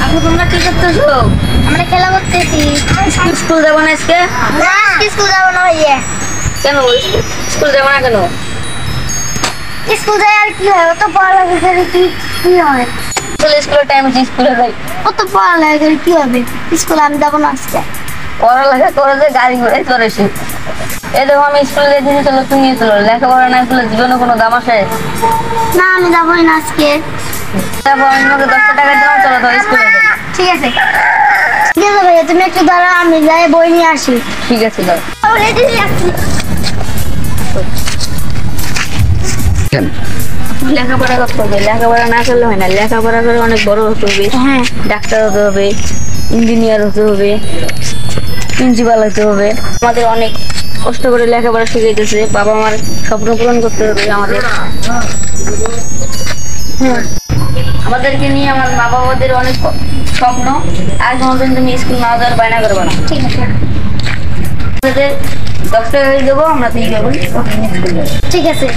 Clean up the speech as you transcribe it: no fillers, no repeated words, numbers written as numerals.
আপু তোমরা কি করতেছো? আমরা খেলা করতেছি। স্কুল যাবো না আজকে? না স্কুল যাবো না ভাইয়া। কেন স্কুল যাবো না কেন? স্কুল যাই আর কি হয়, অত পড়ালেখা করে কি কি হয়? স্কুলের টাইমে স্কুলে যাই, অত পড়ালেখা করে কি হবে? স্কুলে আমি যাবো না আজকে। পড়ালেখা করে যে গাড়ি ঘোড়াই চড়েছি। এই দেখো আমি স্কুলে যেতে চলো, তুমি চলো, লেখাপড়া না করলে জীবনে কোনো দাম আসে? না আমি যাবোই না আজকে। তারপর আমি তোমাকে 10 টাকা দিলাম, চলো তো স্কুলে যাই। ঠিক আছে ঠিক আছে ভাইয়া, তুমি একটু দাঁড়াও, আমি যাই বই নিয়ে আসি। ঠিক আছে দাও। রেডি আসছি। লেখাপড়া করতে হবে, লেখাপড়া না করলে হয় না, লেখাপড়া করে অনেক বড় হতে হবে। হ্যাঁ ডাক্তার হতে হবে, ইঞ্জিনিয়ার হতে হবে, প্রিন্সিপাল হতে হবে। আমাদের অনেক কষ্ট করে লেখাপড়া শিখাইতেছে, বাবা মার স্বপ্ন পূরণ করতে হবে আমাদের। আমাদেরকে নিয়ে আমার মা বাবাদের অনেক স্বপ্ন। আর কোনোদিন তুমি স্কুল না যাওয়ার বায়না করবে না। ঠিক আছে আমাদের 10 টাকা দেবো, আমরা দিয়ে দেবো। ঠিক আছে।